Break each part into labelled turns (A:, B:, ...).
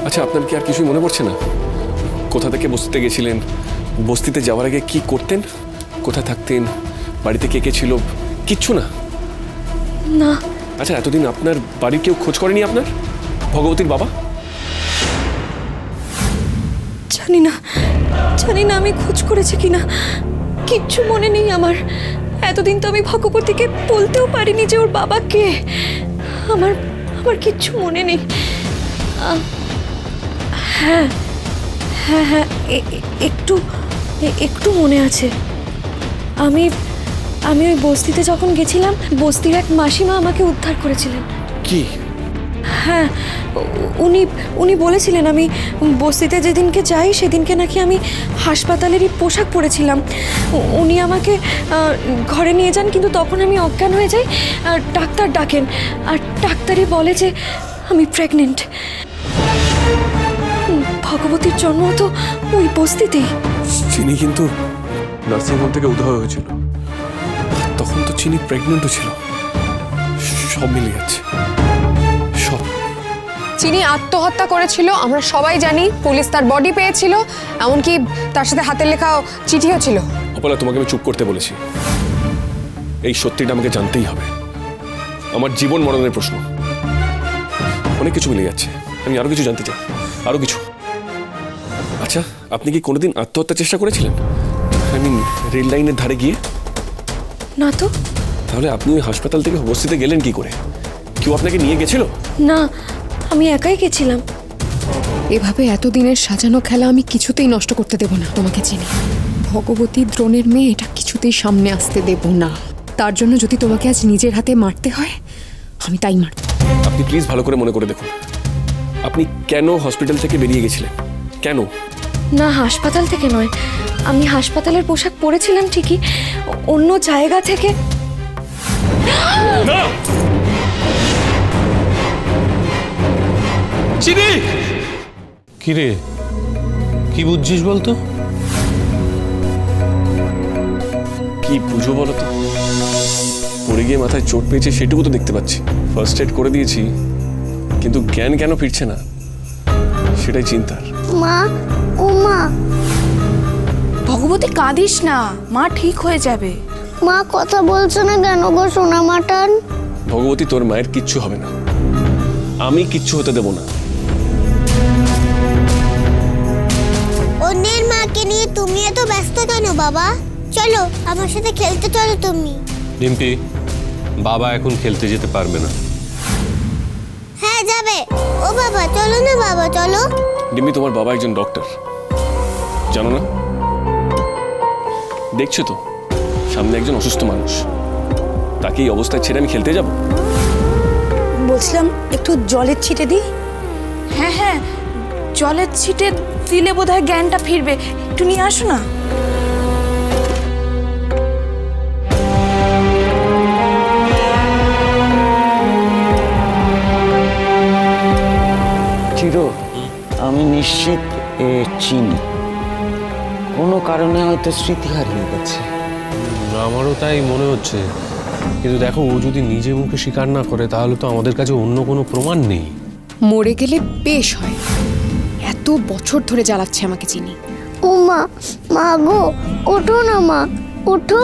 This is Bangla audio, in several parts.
A: আচ্ছা, আপনার কি আর কিছুই মনে পড়ছে না? কোথা থেকে বস্তিতে গেছিলেন, বস্তিতে যাওয়ার আগে কি করতেন, কোথায় থাকতেন, বাড়িতে কে কে ছিল? কিচ্ছু না?
B: না।
A: আচ্ছা, এতদিন আপনার বাড়ির কেউ খোঁজ করেনি আপনার? ভগবতীর বাবা?
B: জানি না, জানি না আমি খোঁজ করেছি কিনা, কিচ্ছু মনে নেই আমার। এতদিন তো আমি ভগবতীকে বলতেও পারিনি যে ওর বাবা কে। আমার আমার কিচ্ছু মনে নেই। হ্যাঁ হ্যাঁ হ্যাঁ, একটু একটু মনে আছে। আমি আমি ওই বস্তিতে যখন গেছিলাম, বস্তির এক মাসিমা আমাকে উদ্ধার করেছিলেন।
A: কি?
B: হ্যাঁ, উনি বলেছিলেন আমি বস্তিতে যেদিনকে যাই সেদিনকে নাকি আমি হাসপাতালেরই পোশাক পরেছিলাম। উনি আমাকে ঘরে নিয়ে যান, কিন্তু তখন আমি অজ্ঞান হয়ে যাই। ডাক্তার ডাকেন, আর ডাক্তারই বলে যে আমি প্রেগনেন্ট। ভগবতীর জন্ম তো ওই বস্তিতেই।
A: চিনি কিন্তু নার্সিংহোম থেকে উদ্ধার হয়েছিল, তখন তো চিনি প্রেগনেন্টও ছিল। সব মিলে যাচ্ছে, সব।
C: চিনি আত্মহত্যা করেছিল, আমরা সবাই জানি। পুলিশ তার বডি পেয়েছিল, এমনকি তার সাথে হাতের লেখা চিঠিও ছিল।
A: অপলা, তোমাকে আমি চুপ করতে বলেছি। এই সত্যিটা আমাকে জানতেই হবে। আমার জীবন মরণের প্রশ্ন। অনেক কিছু মিলে যাচ্ছে, আমি আরো কিছু জানতে চাই, আরো কিছু। আচ্ছা, আপনি কি কোনোদিন আত্মহত্যার চেষ্টা করেছিলেন? আই মিন, রেল লাইনের ধারে গিয়ে?
B: না তো।
A: তাহলে আপনি ওই হাসপাতাল থেকে বস্তিতে গেলেন কি করে? কেউ আপনাকে নিয়ে গেছিল?
B: না, আমি একাই গেছিলাম।
C: এভাবে এতদিনের সাজানো খেলা আমি কিছুতেই নষ্ট করতে দেব না। তোমাকে চিনি, ভগবতী দ্রোণের মেয়ে, এটা কিছুতেই সামনে আসতে দেব না। তার জন্য যদি তোমাকে আজ নিজের হাতে মারতে হয়, আমি তাই মারব।
A: আপনি প্লিজ ভালো করে মনে করে দেখুন, আপনি কেন হসপিটাল থেকে বেরিয়ে গেছিলেন? কেন?
B: না, হাসপাতাল থেকে নয়। আমি হাসপাতালের পোশাক পরেছিলাম ঠিকই, অন্য জায়গা থেকে।
D: চিনি! কি রে, কি বুঝছিস বলতো?
A: কি বুঝো বলো তো? পড়ে গিয়ে মাথায় চোট পেয়েছে সেটুকু তো দেখতে পাচ্ছি। ফার্স্ট এড করে দিয়েছি, কিন্তু জ্ঞান কেন ফিরছে না সেটাই চিন্তার।
E: মা, ও মা।
F: ভগবতী, কাঁদিস না, মা ঠিক হয়ে যাবে।
E: মা কথা বলছো না কেন গো সোনা মাটান?
A: ভগবতী, তোর মায়ের কিচ্ছু হবে না, আমি কিচ্ছু হতে দেব না।
E: অন্যের মাকে নিয়ে তুমি এত ব্যস্ত কেন বাবা? চলো আমার সাথে খেলতে চলো তুমি।
D: ডিম্পি, বাবা এখন খেলতে যেতে পারবে না।
E: হ্যাঁ যাবে। ও বাবা চলো না বাবা, চলো।
A: ডিম্পি, তোমার বাবা একজন ডক্টর, জানো না? দেখছো তো সামনে একজন অসুস্থ মানুষ, তাকে এই অবস্থায় ছেড়ে আমি খেলতে যাব?
F: বলছিলাম একটু জলের ছিটে দিই। হ্যাঁ হ্যাঁ, জলের ছিটে দিলে বোধহয় জ্ঞানটা ফিরবে। একটু নিয়ে আসো না।
G: চিরো, আমি নিশ্চিত চিনি কোনো কারণে হয়তো স্মৃতি হারিয়ে গেছে।
D: আমারও তাই মনে হচ্ছে, কিন্তু দেখো, ও যদি নিজে মুখে স্বীকার না করে তাহলে তো আমাদের কাছে অন্য কোনো প্রমাণ নেই।
C: মরে গেলে বেশ হয়, এত বছর ধরে জ্বালাচ্ছে আমাকে চিনি।
E: ও মা, মা গো ওঠো না মা, ওঠো।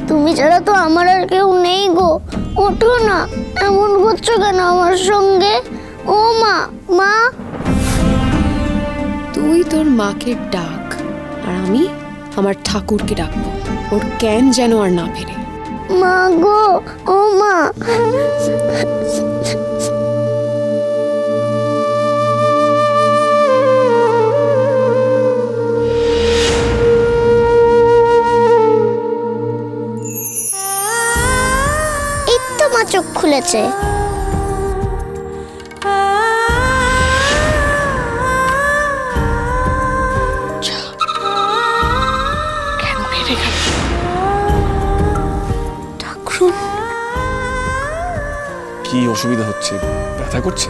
E: তুমি ছাড়া তো আমার আর কেউ নেই গো, ওঠো না। এমন করছো কেন আমার সঙ্গে? ও মা, মা।
C: তুই তোর মাকে ডাক, আর আমি আমার ঠাকুরকে ডাকবো, ওর জ্ঞান যেন আর না ফেরে।
E: মা গো, ও মা। এই তো মা চোখ খুলেছে।
A: কি অসুবিধা হচ্ছে? ব্যথা করছে?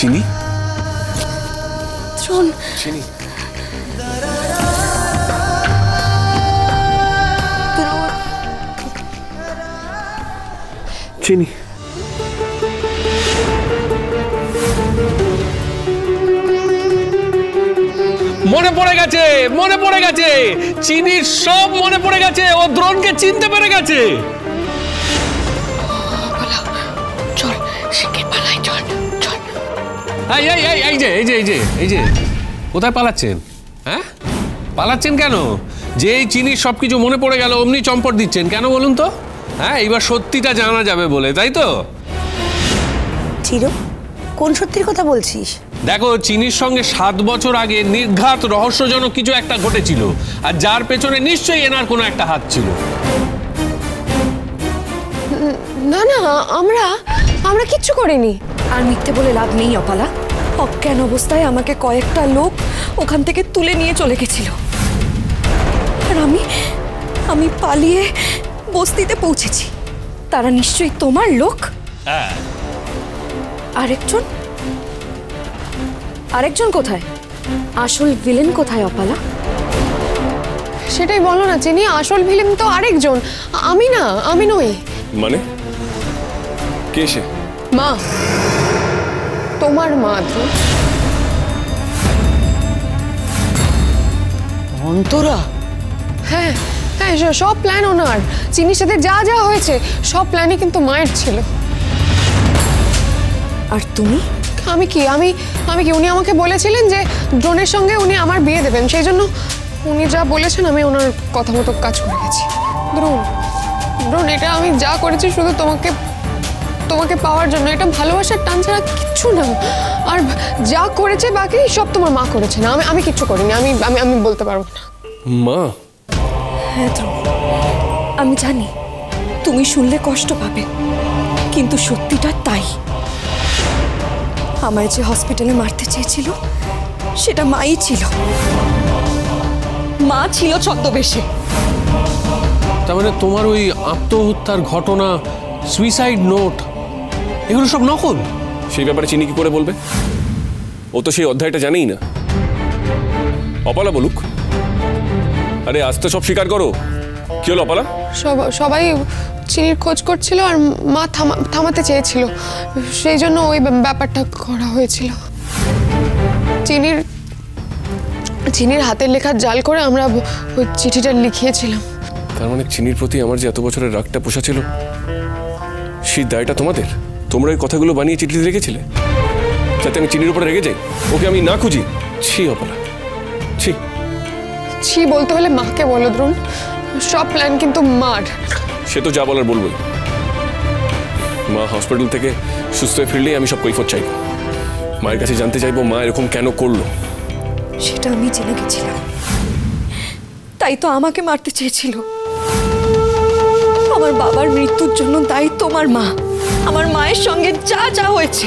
A: চিনি
B: দ্রোণ,
A: চিনি
B: দ্রোণ,
A: চিনি
D: মনে পড়ে গেছে, মনে পড়ে গেছে, চিনির সব মনে পড়ে গেছে। ও দ্রোণকে চিনতে পেরে গেছে।
B: চল শিগগির পালাই, চল চল।
D: এই এই এই এই যে এই যে এই যে এই যে কোথায় পালাচ্ছেন? হ্যাঁ, পালাচ্ছেন কেন? যে এই চিনির সবকিছু মনে পড়ে গেল অমনি চম্পট দিচ্ছেন কেন বলুন তো? হ্যাঁ, এইবার সত্যিটা জানা যাবে বলে, তাই তো?
F: চিরো, কোন সত্যির কথা বলছিস?
D: দেখো, চিনির সঙ্গে 7 বছর আগে নির্ঘাত রহস্যজনক কিছু একটা ঘটেছিল, আর যার পেছনে নিশ্চয়ই এনার কোনো একটা হাত ছিল।
C: না না, আমরা কিচ্ছু করিনি।
B: আর মিথ্যে বলে লাভ নেই অপালা। অজ্ঞান অবস্থায় আমাকে কয়েকটা লোক ওখান থেকে তুলে নিয়ে চলে গেছিল, আর আমি পালিয়ে বস্তিতে পৌঁছেছি। তারা নিশ্চয়ই তোমার লোক।
D: হ্যাঁ।
B: আরেকজন কোথায়? আসল ভিলেন কোথায় অপালা?
C: সেটাই বলো না চিনি, আসল ভিলেন তো আরেকজন। আমি না, আমি নই।
A: মানে কে সে?
C: মা, তোমার মা। দ্রোণ,
G: অন্তরা?
C: হ্যাঁ হ্যাঁ, সব প্ল্যান ওনার। চিনির সাথে যা যা হয়েছে সব প্ল্যানই কিন্তু মায়ের ছিল।
B: আর তুমি?
C: আমি কি উনি আমাকে বলেছিলেন যে দ্রোণের সঙ্গে উনি আমার বিয়ে দেবেন, সেই জন্য উনি যা বলেছেন আমি ওনার কথা মতো কাজ করে গেছি। দ্রোণ, এটা আমি যা করেছি শুধু তোমাকে পাওয়ার জন্য। এটা ভালোবাসার টান ছাড়া কিচ্ছু না। আর যা করেছে বাকি সব তোমার মা করেছে না, আমি কিচ্ছু করিনি। আমি বলতে পারবো না।
A: মা?
B: হ্যাঁ দ্রোণ, আমি জানি তুমি শুনলে কষ্ট পাবে, কিন্তু সত্যিটা তাই। আমায় যে হসপিটালে মারতে চেয়েছিল সেটা মাই ছিল। মা ছিল ছদ্মবেশে।
D: তার মানে তোমার ওই আত্মহত্যার ঘটনা, সুইসাইড নোট, এগুলো সব নকল?
A: সেই ব্যাপারে চিনি কি করে বলবে? ও তো সেই অধ্যায়টা জানেই না। অপালা বলুক। আরে আজ তো সব স্বীকার করো। কি হলো অপালা?
C: সবাই চিনির খোঁজ করছিল আর মা থামাতে চেয়েছিল, সেই জন্য ওই ব্যাপারটা করা হয়েছিল। চিনির হাতের লেখা জাল করে আমরা ওই চিঠিটা লিখিয়েছিলাম।
A: তার মানে চিনির প্রতি আমার যে এত বছরের রাগটা পোষা ছিল, সেই দায়টা তোমাদের? তোমরা ওই কথাগুলো বানিয়ে চিঠিতে লিখেছিলে যাতে আমি চিনির উপরে রেগে যাই, ওকে আমি না খুঁজি? ছি অপালা, ছি।
C: ছি বলতে হলে মাকে বলো দ্রোণ, সব প্ল্যান কিন্তু মার।
A: সে তো যা বলার বলবোই। মা হসপিটাল থেকে সুস্থ হয়ে ফিরলেই আমি সব কৈফত চাইবো। মায়ের কাছে জানতে চাইবো মা এরকম কেন করলো।
B: সেটা আমি জেনে গেছিলাম, তাই তো আমাকে মারতে চেয়েছিল। আমার বাবার মৃত্যুর জন্য দায়ী তোমার মা, আমার মায়ের সঙ্গে যা যা হয়েছে,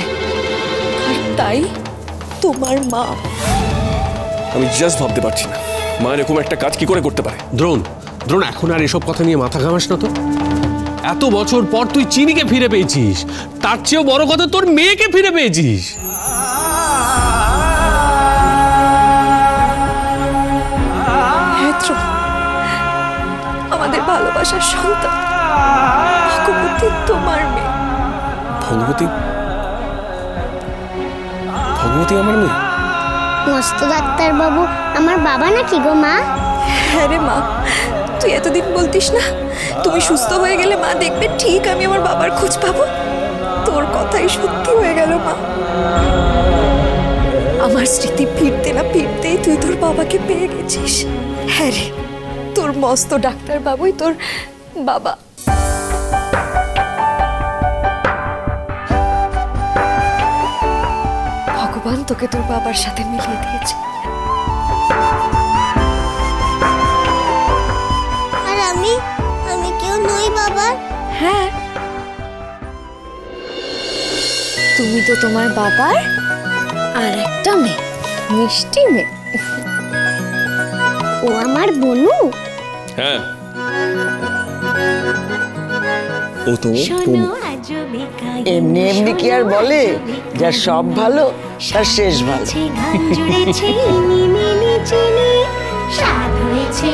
B: আর তাই তোমার মা।
A: আমি জাস্ট ভাবতে পারছি না মা এরকম একটা কাজ কি করে করতে পারে।
D: দ্রোণ, এখন আর এসব কথা নিয়ে মাথা ঘামাস না তো। এত বছর পর তুই চিনিকে ফিরে পেয়েছিস, তার চেয়েও বড় কথা তোর মেয়েকে ফিরে পেয়েছিস।
B: আমাদের ভালোবাসার সন্তান ভগবতী তোমার মেয়ে।
A: ভগবতী? ভগবতী আমার মেয়ে?
E: মস্ত ডাক্তার বাবু আমার বাবা নাকি গো মা?
B: হ্যাঁ রে মা, তুই এতদিন বলতিস না তুমি সুস্থ হয়ে গেলে মা দেখবে ঠিক আমি আমার বাবার খোঁজ পাবো। তোর কথাই সত্যি হয়ে গেল মা। আমার স্মৃতি ফিরতে না ফিরতেই তুই তোর বাবাকে পেয়ে গেছিস। হ্যাঁ রে, তোর মস্ত ডাক্তার বাবুই তোর বাবা। ভগবান তোকে তোর বাবার সাথে মিলিয়ে দিয়েছে।
E: আর আমি কেউ নই বাবা?
B: হ্যাঁ, তুমি তো তোমার বাবার আর একটা মেয়ে, মিষ্টি মেয়ে।
E: ও আমার বনু?
A: হ্যাঁ, ও তো
E: শোনো আজ
G: এমনি এমনি কি আর বলে যার সব ভালো তার শেষ ভালো।
H: স্বাদ হয়েছে